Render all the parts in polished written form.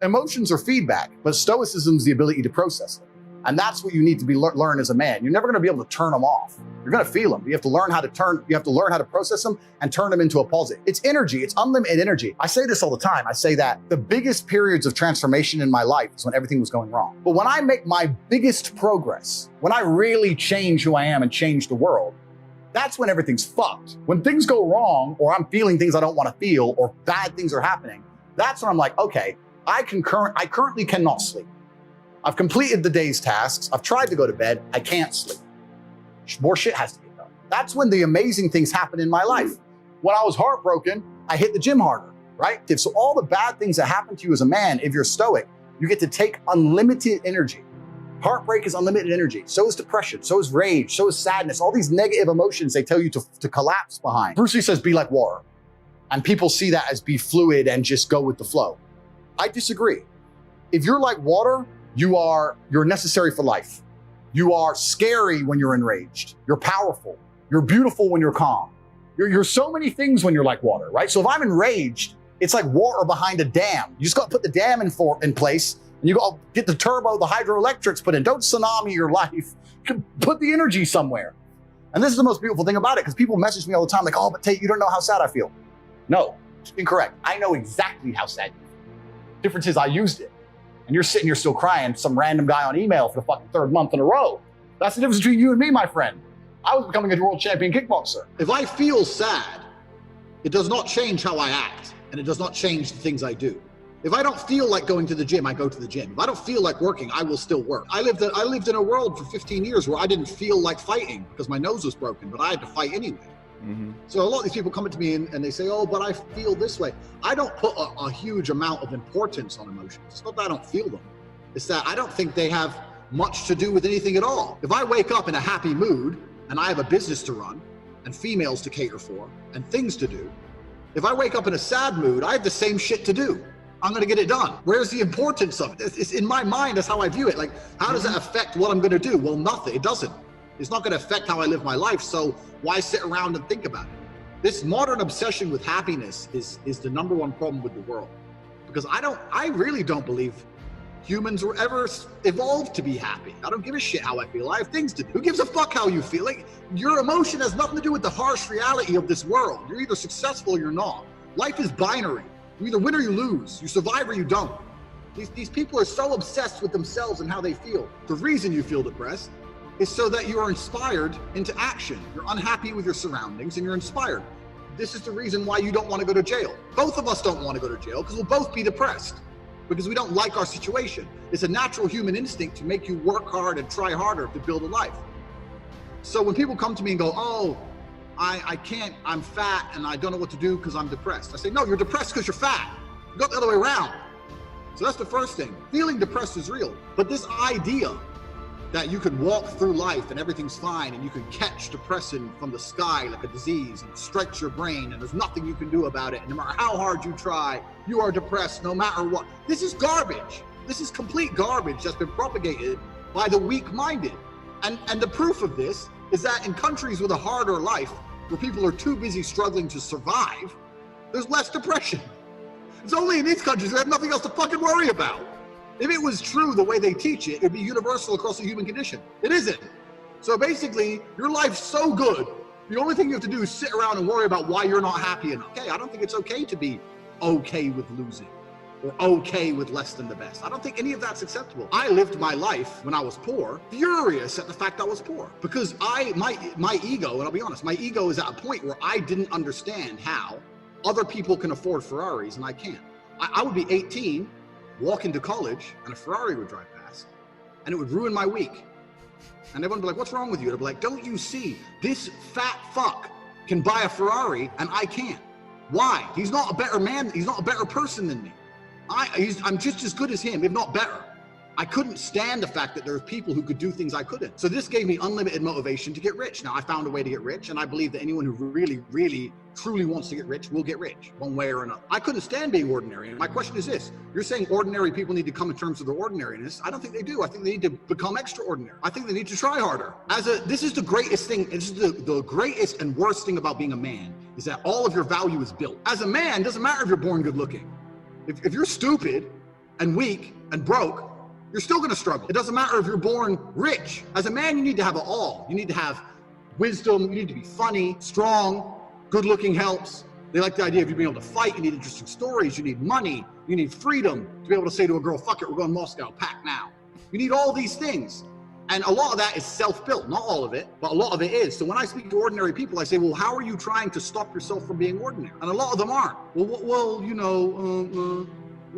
Emotions are feedback, but stoicism is the ability to process them. And that's what you need to be learn as a man. You're never going to be able to turn them off. You're going to feel them. You have to learn how to process them and turn them into a positive. It's energy. It's unlimited energy. I say this all the time. I say that the biggest periods of transformation in my life is when everything was going wrong. But when I make my biggest progress, when I really change who I am and change the world, that's when everything's fucked. When things go wrong, or I'm feeling things I don't want to feel, or bad things are happening, that's when I'm like, okay, I currently cannot sleep. I've completed the day's tasks. I've tried to go to bed. I can't sleep. More shit has to get done. That's when the amazing things happen in my life. When I was heartbroken, I hit the gym harder, right? So all the bad things that happen to you as a man, if you're stoic, you get to take unlimited energy. Heartbreak is unlimited energy. So is depression. So is rage. So is sadness. All these negative emotions they tell you to collapse behind. Bruce Lee says, be like water. And people see that as be fluid and just go with the flow. I disagree. If you're like water, you're necessary for life. You are scary when you're enraged. You're powerful. You're beautiful when you're calm. You're so many things when you're like water, right? So if I'm enraged, it's like water behind a dam. You just got to put the dam in place, and you got to get the turbo, the hydroelectrics put in. Don't tsunami your life. Put the energy somewhere. And this is the most beautiful thing about it, because people message me all the time like, oh, but Tate, you don't know how sad I feel. No, incorrect. I know exactly how sad you feel. Difference is I used it. And you're sitting here still crying, some random guy on email for the fucking third month in a row. That's the difference between you and me, my friend. I was becoming a world champion kickboxer. If I feel sad, it does not change how I act, and it does not change the things I do. If I don't feel like going to the gym, I go to the gym. If I don't feel like working, I will still work. I lived in a world for 15 years where I didn't feel like fighting because my nose was broken, but I had to fight anyway. Mm-hmm. So a lot of these people come to me and they say, oh, but I feel this way. I don't put a huge amount of importance on emotions. It's not that I don't feel them. It's that I don't think they have much to do with anything at all. If I wake up in a happy mood and I have a business to run and females to cater for and things to do, if I wake up in a sad mood, I have the same shit to do. I'm going to get it done. Where's the importance of it? It's in my mind. That's how I view it. Like, how does that affect what I'm going to do? Well, nothing. It doesn't. It's not going to affect how I live my life. So why sit around and think about it? This modern obsession with happiness is the number one problem with the world. Because I really don't believe humans were ever evolved to be happy. I don't give a shit how I feel. I have things to do. Who gives a fuck how you feel? Like, your emotion has nothing to do with the harsh reality of this world. You're either successful or you're not. Life is binary. You either win or you lose. You survive or you don't. These people are so obsessed with themselves and how they feel. The reason you feel depressed is so that you are inspired into action. You're unhappy with your surroundings and you're inspired. This is the reason why you don't want to go to jail. Both of us don't want to go to jail because we'll both be depressed because we don't like our situation. It's a natural human instinct to make you work hard and try harder to build a life. So when people come to me and go, oh, I can't, I'm fat and I don't know what to do because I'm depressed. I say, no, you're depressed because you're fat. You got the other way around. So that's the first thing. Feeling depressed is real. But this idea that you can walk through life and everything's fine and you can catch depression from the sky like a disease and it strikes your brain and there's nothing you can do about it. And no matter how hard you try, you are depressed no matter what. This is garbage. This is complete garbage that's been propagated by the weak-minded. And the proof of this is that in countries with a harder life, where people are too busy struggling to survive, there's less depression. It's only in these countries that have nothing else to fucking worry about. If it was true the way they teach it, it'd be universal across the human condition. It isn't. So basically, your life's so good, the only thing you have to do is sit around and worry about why you're not happy enough. Okay, I don't think it's okay to be okay with losing or okay with less than the best. I don't think any of that's acceptable. I lived my life when I was poor, furious at the fact I was poor because my ego, and I'll be honest, my ego is at a point where I didn't understand how other people can afford Ferraris and I can't. I would be 18, walk into college and a Ferrari would drive past and it would ruin my week. And everyone would be like, what's wrong with you? And I'd be like, don't you see, this fat fuck can buy a Ferrari and I can't. Why? He's not a better man. He's not a better person than me. I'm just as good as him, if not better. I couldn't stand the fact that there were people who could do things I couldn't. So this gave me unlimited motivation to get rich. Now I found a way to get rich, and I believe that anyone who really, really, truly wants to get rich will get rich, one way or another. I couldn't stand being ordinary. And my question is this: you're saying ordinary people need to come in terms of their ordinariness. I don't think they do. I think they need to become extraordinary. I think they need to try harder. This is the greatest thing. This is the greatest and worst thing about being a man is that all of your value is built. As a man, it doesn't matter if you're born good looking. If you're stupid, and weak and broke, you're still going to struggle. It doesn't matter if you're born rich. As a man, you need to have it all. You need to have wisdom. You need to be funny, strong, good looking helps. They like the idea of you being able to fight. You need interesting stories. You need money. You need freedom to be able to say to a girl, fuck it, we're going to Moscow, pack now. You need all these things. And a lot of that is self-built, not all of it, but a lot of it is. So when I speak to ordinary people, I say, well, how are you trying to stop yourself from being ordinary? And a lot of them aren't. Well,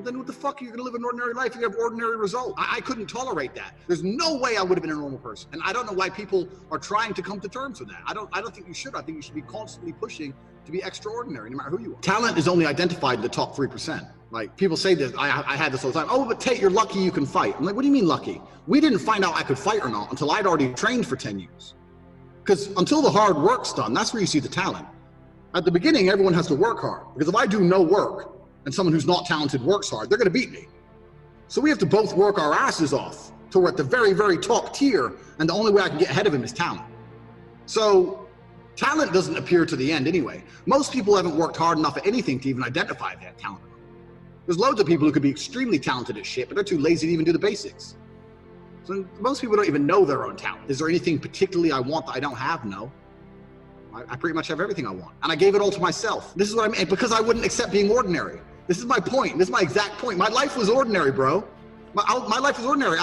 then what the fuck are you going to live an ordinary life if you have ordinary results? I couldn't tolerate that. There's no way I would have been a normal person. And I don't know why people are trying to come to terms with that. I don't think you should. I think you should be constantly pushing to be extraordinary, no matter who you are. Talent is only identified in the top 3%. Like, people say this, I had this all the time. Oh, but Tate, you're lucky you can fight. I'm like, what do you mean lucky? We didn't find out I could fight or not until I'd already trained for 10 years. Because until the hard work's done, that's where you see the talent. At the beginning, everyone has to work hard. Because if I do no work and someone who's not talented works hard, they're going to beat me. So we have to both work our asses off till we're at the very, very top tier. And the only way I can get ahead of him is talent. So talent doesn't appear to the end anyway. Most people haven't worked hard enough at anything to even identify if they have talent. There's loads of people who could be extremely talented at shit, but they're too lazy to even do the basics. So most people don't even know their own talent. Is there anything particularly I want that I don't have? No. I pretty much have everything I want. And I gave it all to myself. This is what I mean, because I wouldn't accept being ordinary. This is my point. This is my exact point. My life was ordinary, bro. My life was ordinary.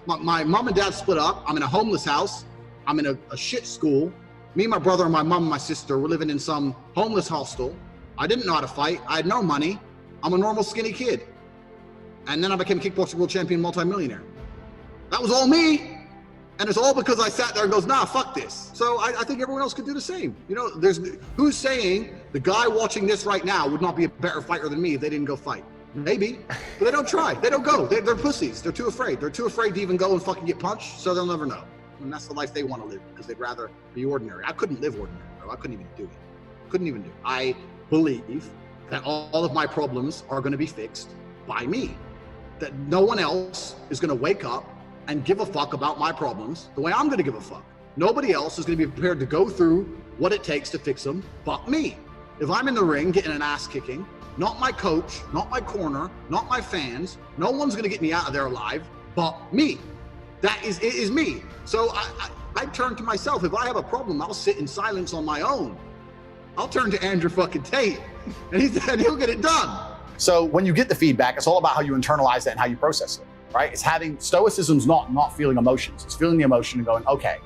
My mom and dad split up. I'm in a homeless house. I'm in a shit school. Me and my brother and my mom and my sister were living in some homeless hostel. I didn't know how to fight. I had no money. I'm a normal skinny kid. And then I became kickboxing world champion, multimillionaire. That was all me. And it's all because I sat there and goes, nah, fuck this. So I think everyone else could do the same. You know, who's saying the guy watching this right now would not be a better fighter than me if they didn't go fight? Maybe, but they don't try. They don't go. They're pussies. They're too afraid. They're too afraid to even go and fucking get punched, so they'll never know. And that's the life they want to live because they'd rather be ordinary. I couldn't live ordinary, bro. I couldn't even do it. Couldn't even do it. I believe that all of my problems are going to be fixed by me. That no one else is going to wake up and give a fuck about my problems the way I'm going to give a fuck. Nobody else is going to be prepared to go through what it takes to fix them but me. If I'm in the ring getting an ass kicking, not my coach, not my corner, not my fans, no one's going to get me out of there alive but me. It is me. So I turn to myself. If I have a problem, I'll sit in silence on my own. I'll turn to Andrew fucking Tate and he'll get it done. So when you get the feedback, it's all about how you internalize it and how you process it, right? It's having stoicism's not feeling emotions. It's feeling the emotion and going, okay,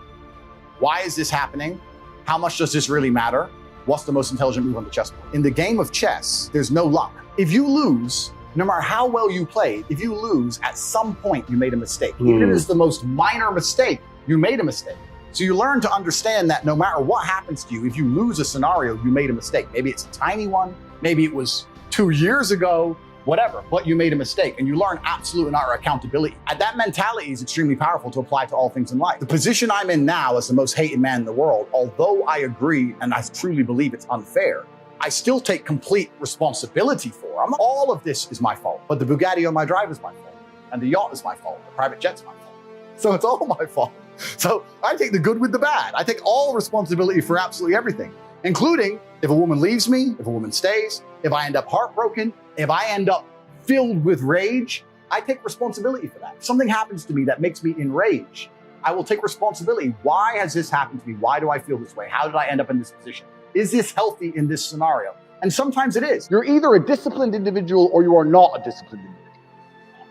why is this happening? How much does this really matter? What's the most intelligent move on the chessboard? In the game of chess, there's no luck. If you lose, no matter how well you played, if you lose, at some point you made a mistake. Even if it's the most minor mistake, you made a mistake. So you learn to understand that no matter what happens to you, if you lose a scenario, you made a mistake. Maybe it's a tiny one, maybe it was 2 years ago, whatever, but you made a mistake and you learn absolute and utter accountability. And that mentality is extremely powerful to apply to all things in life. The position I'm in now as the most hated man in the world, although I agree and I truly believe it's unfair, I still take complete responsibility for. All of this is my fault, but the Bugatti on my drive is my fault, and the yacht is my fault, the private jet's my fault. So it's all my fault. So I take the good with the bad. I take all responsibility for absolutely everything, including if a woman leaves me, if a woman stays, if I end up heartbroken, if I end up filled with rage, I take responsibility for that. If something happens to me that makes me enraged, I will take responsibility. Why has this happened to me? Why do I feel this way? How did I end up in this position? Is this healthy in this scenario? And sometimes it is. You're either a disciplined individual or you are not a disciplined individual.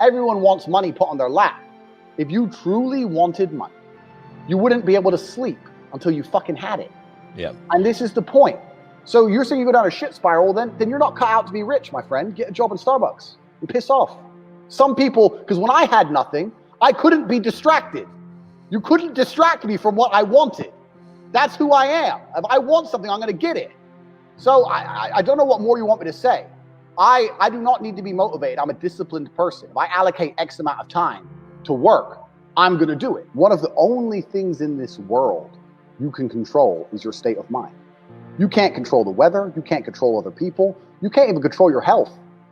Everyone wants money put on their lap. If you truly wanted money, you wouldn't be able to sleep until you fucking had it. Yeah. And this is the point. So you're saying you go down a shit spiral, then you're not cut out to be rich, my friend. Get a job in Starbucks and piss off. Some people, because when I had nothing, I couldn't be distracted. You couldn't distract me from what I wanted. That's who I am. If I want something, I'm going to get it. So I don't know what more you want me to say. I do not need to be motivated. I'm a disciplined person. If I allocate X amount of time to work, I'm going to do it. One of the only things in this world you can control is your state of mind. You can't control the weather. You can't control other people. You can't even control your health.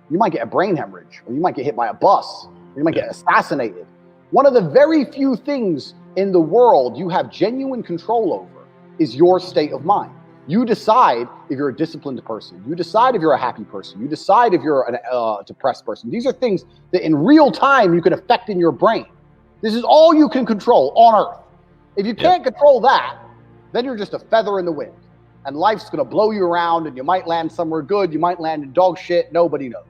You might get a brain hemorrhage, or you might get hit by a bus, or you might get assassinated. One of the very few things in the world you have genuine control over is your state of mind. You decide if you're a disciplined person. You decide if you're a happy person. You decide if you're a depressed person. These are things that in real time you can affect in your brain. This is all you can control on Earth. If you can't control that, then you're just a feather in the wind. And life's going to blow you around, and you might land somewhere good. You might land in dog shit. Nobody knows.